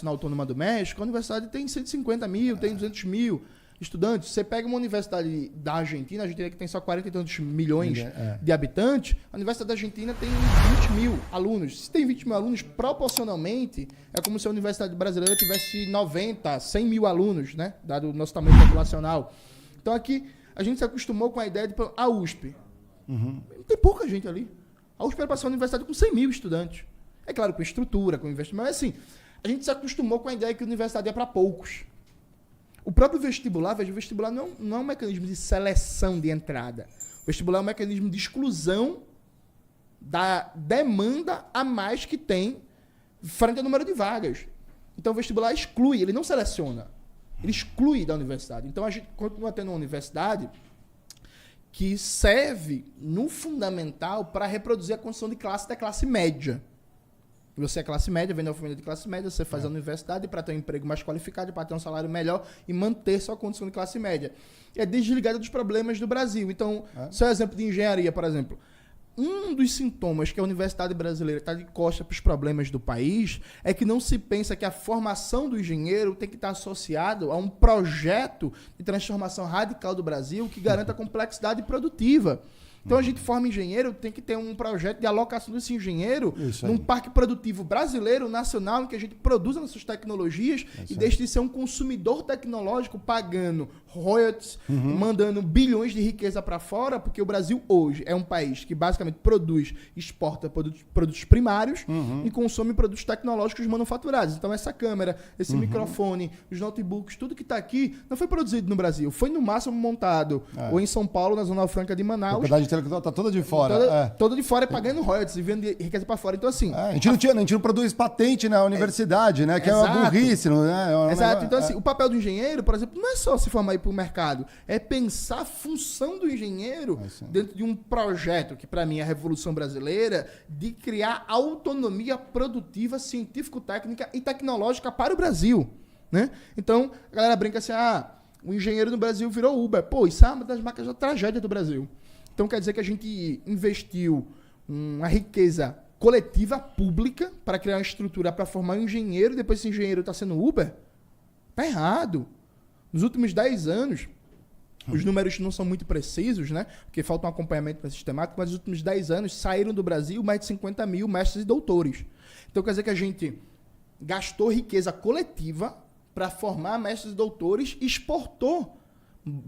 Autônoma do México, a universidade tem 150 mil, tem 200 mil estudantes. Você pega uma universidade da Argentina, a Argentina que tem só 40 e tantos milhões de habitantes, a universidade da Argentina tem 20 mil alunos. Se tem 20 mil alunos, proporcionalmente, é como se a universidade brasileira tivesse 90, 100 mil alunos, né? Dado o nosso tamanho populacional. Então aqui, a gente se acostumou com a ideia de a USP. Tem pouca gente ali. A USP era para ser uma universidade com 100 mil estudantes. É claro, com estrutura, com investimento, mas assim, a gente se acostumou com a ideia que a universidade é para poucos. O próprio vestibular, veja, o vestibular não é um mecanismo de seleção de entrada. O vestibular é um mecanismo de exclusão da demanda a mais que tem frente ao número de vagas. Então o vestibular exclui, ele não seleciona. Ele exclui da universidade. Então a gente continua tendo uma universidade que serve no fundamental para reproduzir a condição de classe da classe média. Você é classe média, vem da família de classe média, você faz a universidade para ter um emprego mais qualificado, para ter um salário melhor e manter sua condição de classe média. É desligada dos problemas do Brasil. Então, seu exemplo de engenharia, por exemplo. Um dos sintomas que a universidade brasileira está de costas para os problemas do país é que não se pensa que a formação do engenheiro tem que estar associado a um projeto de transformação radical do Brasil que garanta a complexidade produtiva. Então, a gente forma engenheiro, tem que ter um projeto de alocação desse engenheiro num parque produtivo brasileiro, nacional, em que a gente produza nossas tecnologias e deixe de ser um consumidor tecnológico pagando royalties, mandando bilhões de riqueza para fora, porque o Brasil hoje é um país que basicamente exporta produtos primários e consome produtos tecnológicos manufaturados. Então, essa câmera, esse microfone, os notebooks, tudo que está aqui não foi produzido no Brasil. Foi no máximo montado ou em São Paulo, na Zona Franca de Manaus. Tá toda de fora. Toda de fora pagando royalties e vendo riqueza para fora. Então, assim. A gente não produz patente na universidade, né? Que é uma burrice, não é? Exato. Então, assim, o papel do engenheiro, por exemplo, não é só se formar e ir para o mercado. É pensar a função do engenheiro dentro de um projeto, que para mim é a Revolução Brasileira, de criar autonomia produtiva, científico-técnica e tecnológica para o Brasil. Né? Então, a galera brinca assim, o engenheiro no Brasil virou Uber. Pô, isso é uma das marcas da tragédia do Brasil. Então quer dizer que a gente investiu uma riqueza coletiva pública para criar uma estrutura para formar um engenheiro e depois esse engenheiro está sendo Uber? Tá errado. Nos últimos 10 anos, os números não são muito precisos, né? Porque falta um acompanhamento mais sistemático, mas nos últimos 10 anos saíram do Brasil mais de 50 mil mestres e doutores. Então quer dizer que a gente gastou riqueza coletiva para formar mestres e doutores e exportou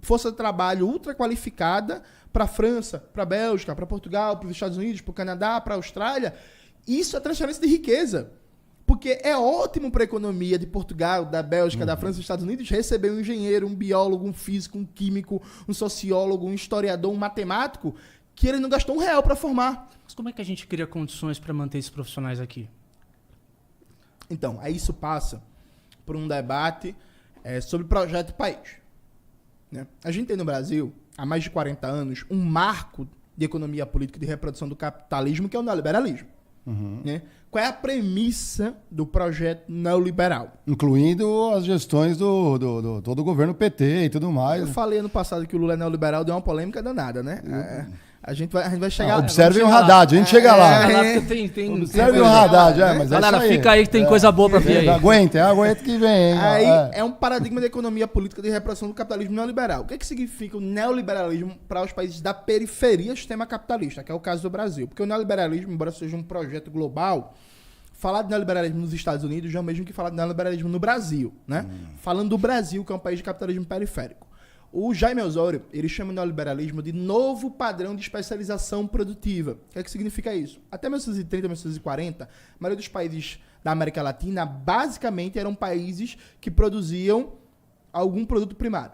força de trabalho ultra qualificada para a França, para a Bélgica, para Portugal, para os Estados Unidos, para o Canadá, para a Austrália. Isso é transferência de riqueza. Porque é ótimo para a economia de Portugal, da Bélgica, da França e dos Estados Unidos receber um engenheiro, um biólogo, um físico, um químico, um sociólogo, um historiador, um matemático, que ele não gastou R$1 para formar. Mas como é que a gente cria condições para manter esses profissionais aqui? Então, aí isso passa por um debate sobre projeto de país. Né? A gente tem no Brasil, há mais de 40 anos, um marco de economia política de reprodução do capitalismo, que é o neoliberalismo. Né? Qual é a premissa do projeto neoliberal? Incluindo as gestões do todo o governo PT e tudo mais. Eu falei ano passado que o Lula é neoliberal, deu uma polêmica danada, né? A gente vai chegar... Observem o Haddad, a gente chega lá. Observem o Haddad, mas galera, fica aí que tem coisa boa pra vir aí. Aguenta que vem. Hein? Aí é um paradigma de economia política de reprodução do capitalismo neoliberal. O que significa o neoliberalismo para os países da periferia do sistema capitalista, que é o caso do Brasil? Porque o neoliberalismo, embora seja um projeto global, falar de neoliberalismo nos Estados Unidos é o mesmo que falar de neoliberalismo no Brasil, né? Falando do Brasil, que é um país de capitalismo periférico. O Jaime Osório, ele chama o neoliberalismo de novo padrão de especialização produtiva. O que significa isso? Até 1930, 1940, a maioria dos países da América Latina, basicamente, eram países que produziam algum produto primário.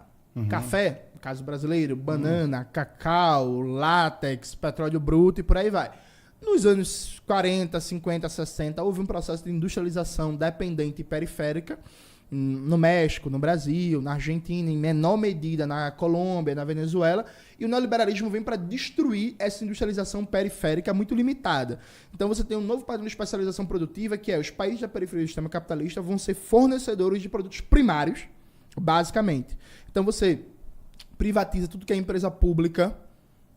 Café, no caso brasileiro, banana, cacau, látex, petróleo bruto e por aí vai. Nos anos 40, 50, 60, houve um processo de industrialização dependente e periférica, no México, no Brasil, na Argentina, em menor medida na Colômbia, na Venezuela, e o neoliberalismo vem para destruir essa industrialização periférica muito limitada. Então você tem um novo padrão de especialização produtiva, que é os países da periferia do sistema capitalista vão ser fornecedores de produtos primários, basicamente. Então você privatiza tudo que é empresa pública,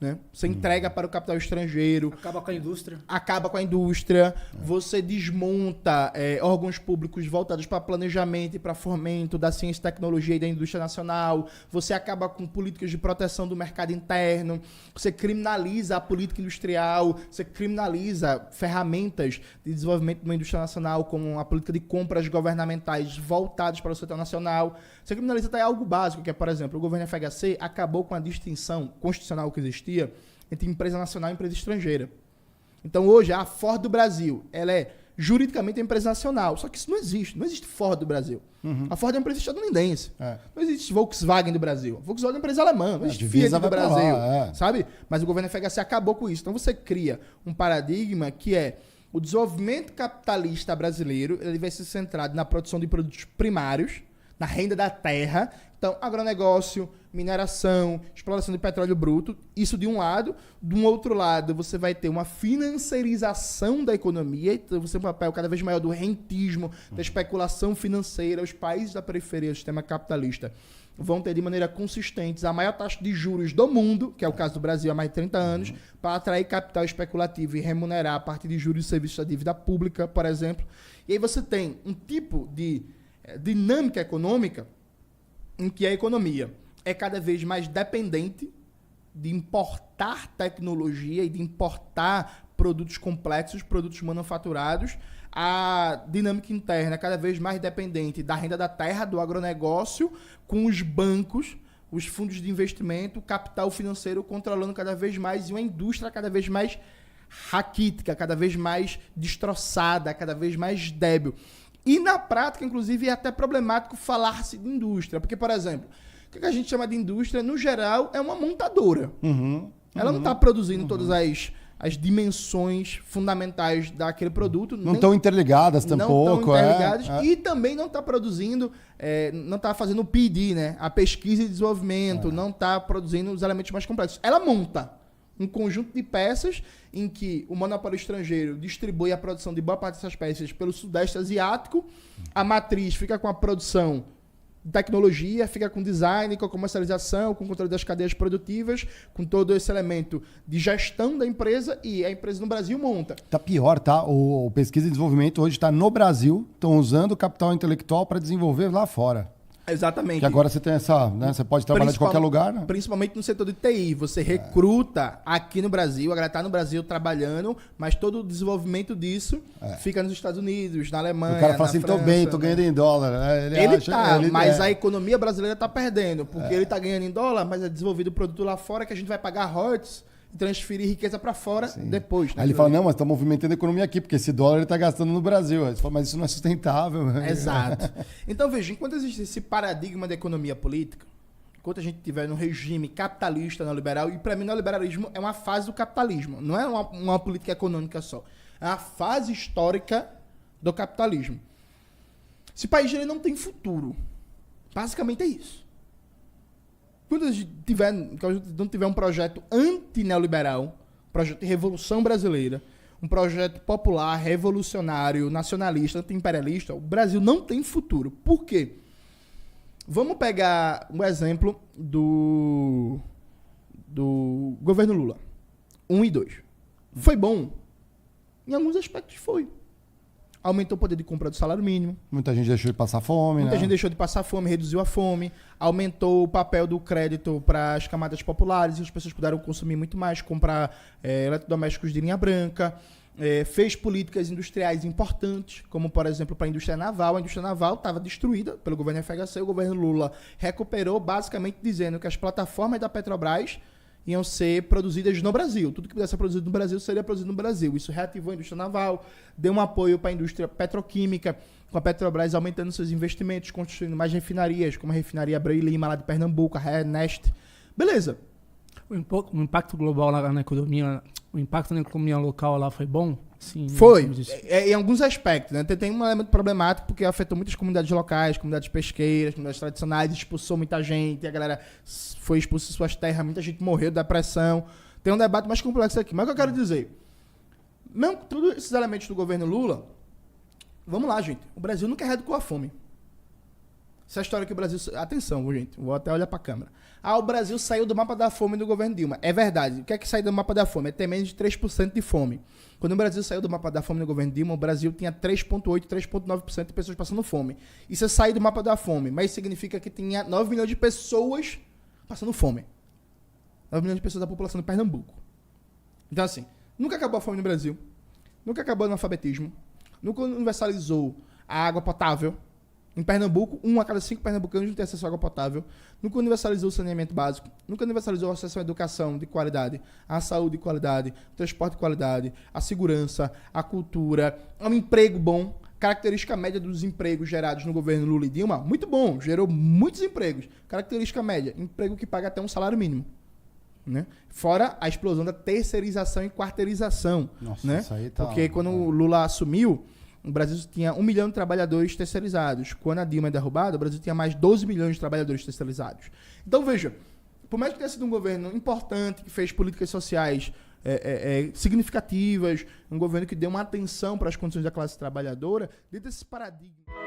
né? Você entrega para o capital estrangeiro. Acaba com a indústria. Você desmonta órgãos públicos voltados para planejamento e para fomento da ciência e tecnologia e da indústria nacional. Você acaba com políticas de proteção do mercado interno. Você criminaliza a política industrial. Você criminaliza ferramentas de desenvolvimento de uma indústria nacional, como a política de compras governamentais voltadas para o setor nacional. Você criminaliza até algo básico, que é, por exemplo, o governo FHC acabou com a distinção constitucional que existia entre empresa nacional e empresa estrangeira. Então, hoje, a Ford do Brasil, ela é juridicamente uma empresa nacional. Só que isso não existe. Não existe Ford do Brasil. A Ford é uma empresa estadunidense. Não existe Volkswagen do Brasil. Volkswagen é uma empresa alemã. Não existe Fiat do Brasil. Sabe? Mas o governo FHC acabou com isso. Então, você cria um paradigma que é o desenvolvimento capitalista brasileiro, ele vai ser centrado na produção de produtos primários, na renda da terra. Então, agronegócio, mineração, exploração de petróleo bruto, isso de um lado. De um outro lado, você vai ter uma financiarização da economia, então você tem um papel cada vez maior do rentismo, da especulação financeira. Os países da periferia do sistema capitalista vão ter de maneira consistente a maior taxa de juros do mundo, que é o caso do Brasil há mais de 30 anos, para atrair capital especulativo e remunerar a partir de juros e serviços da dívida pública, por exemplo. E aí você tem um tipo de dinâmica econômica em que a economia é cada vez mais dependente de importar tecnologia e de importar produtos complexos, produtos manufaturados. A dinâmica interna é cada vez mais dependente da renda da terra, do agronegócio, com os bancos, os fundos de investimento, o capital financeiro controlando cada vez mais e uma indústria cada vez mais raquítica, cada vez mais destroçada, cada vez mais débil. E na prática, inclusive, é até problemático falar-se de indústria. Porque, por exemplo, o que a gente chama de indústria, no geral, é uma montadora. Ela não está produzindo todas as dimensões fundamentais daquele produto. Não estão interligadas tampouco. Não estão interligadas. E também não está produzindo, não está fazendo o P&D, né? A pesquisa e desenvolvimento, não está produzindo os elementos mais complexos. Ela monta um conjunto de peças em que o monopólio estrangeiro distribui a produção de boa parte dessas peças pelo Sudeste Asiático. A matriz fica com a produção de tecnologia, fica com design, com a comercialização, com o controle das cadeias produtivas, com todo esse elemento de gestão da empresa, e a empresa no Brasil monta. Tá pior, tá? O pesquisa e desenvolvimento hoje está no Brasil, estão usando o capital intelectual para desenvolver lá fora. Exatamente. Que agora você tem essa, né? Você pode trabalhar de qualquer lugar, né? Principalmente no setor de TI. Você recruta aqui no Brasil, a galera tá no Brasil trabalhando, mas todo o desenvolvimento disso fica nos Estados Unidos, na Alemanha, o cara fala assim, França, tô bem, tô ganhando em dólar. Mas a economia brasileira tá perdendo, porque ele tá ganhando em dólar, mas é desenvolvido o produto lá fora que a gente vai pagar royalties e transferir riqueza para fora depois. Né? Aí ele fala, não, mas tá movimentando a economia aqui, porque esse dólar ele tá gastando no Brasil. Aí você fala, mas isso não é sustentável. Exato. Então, veja, enquanto existe esse paradigma da economia política, enquanto a gente estiver no regime capitalista neoliberal, e para mim o neoliberalismo é uma fase do capitalismo, não é uma política econômica só. É uma fase histórica do capitalismo. Esse país ele não tem futuro. Basicamente é isso. Quando a gente não tiver um projeto anti-neoliberal, um projeto de revolução brasileira, um projeto popular, revolucionário, nacionalista, anti-imperialista, o Brasil não tem futuro. Por quê? Vamos pegar um exemplo do governo Lula. 1 e 2. Foi bom? Em alguns aspectos foi. Aumentou o poder de compra do salário mínimo. Muita gente deixou de passar fome, Muita gente deixou de passar fome, reduziu a fome. Aumentou o papel do crédito para as camadas populares. E as pessoas puderam consumir muito mais, comprar eletrodomésticos de linha branca. Fez políticas industriais importantes, como, por exemplo, para a indústria naval. A indústria naval estava destruída pelo governo FHC. O governo Lula recuperou, basicamente dizendo que as plataformas da Petrobras iam ser produzidas no Brasil. Tudo que pudesse ser produzido no Brasil seria produzido no Brasil. Isso reativou a indústria naval, deu um apoio para a indústria petroquímica, com a Petrobras aumentando seus investimentos, construindo mais refinarias, como a refinaria Abreu e Lima, lá de Pernambuco, a Renest. Beleza. O impacto global lá na economia, o impacto na economia local lá foi bom? Sim, foi. Em alguns aspectos, né? Tem um elemento problemático porque afetou muitas comunidades locais, comunidades pesqueiras, comunidades tradicionais, expulsou muita gente, a galera foi expulsa de suas terras, muita gente morreu de depressão. Tem um debate mais complexo aqui. Mas o que eu quero dizer? Mesmo com todos esses elementos do governo Lula, vamos lá, gente. O Brasil nunca erradicou a fome. Essa história que o Brasil... Atenção, gente. Vou até olhar pra câmera. O Brasil saiu do mapa da fome do governo Dilma. É verdade. O que é que saiu do mapa da fome? É ter menos de 3% de fome. Quando o Brasil saiu do mapa da fome no governo Dilma, o Brasil tinha 3,8%, 3,9% de pessoas passando fome. Isso é sair do mapa da fome. Mas significa que tinha 9 milhões de pessoas passando fome. 9 milhões de pessoas da população de Pernambuco. Então, assim, nunca acabou a fome no Brasil. Nunca acabou o analfabetismo. Nunca universalizou a água potável. Em Pernambuco, 1 a cada 5 pernambucanos não tem acesso à água potável. Nunca universalizou o saneamento básico. Nunca universalizou o acesso à educação de qualidade, à saúde de qualidade, ao transporte de qualidade, à segurança, à cultura, ao emprego bom. Característica média dos empregos gerados no governo Lula e Dilma, muito bom. Gerou muitos empregos. Característica média, emprego que paga até um salário mínimo. Né? Fora a explosão da terceirização e quarteirização. Nossa, né? isso aí tá... Porque quando o Lula assumiu, o Brasil tinha 1 milhão de trabalhadores terceirizados. Quando a Dilma é derrubada, o Brasil tinha mais 12 milhões de trabalhadores terceirizados. Então, veja, por mais que tenha sido um governo importante, que fez políticas sociais significativas, um governo que deu uma atenção para as condições da classe trabalhadora, dentro desse paradigma...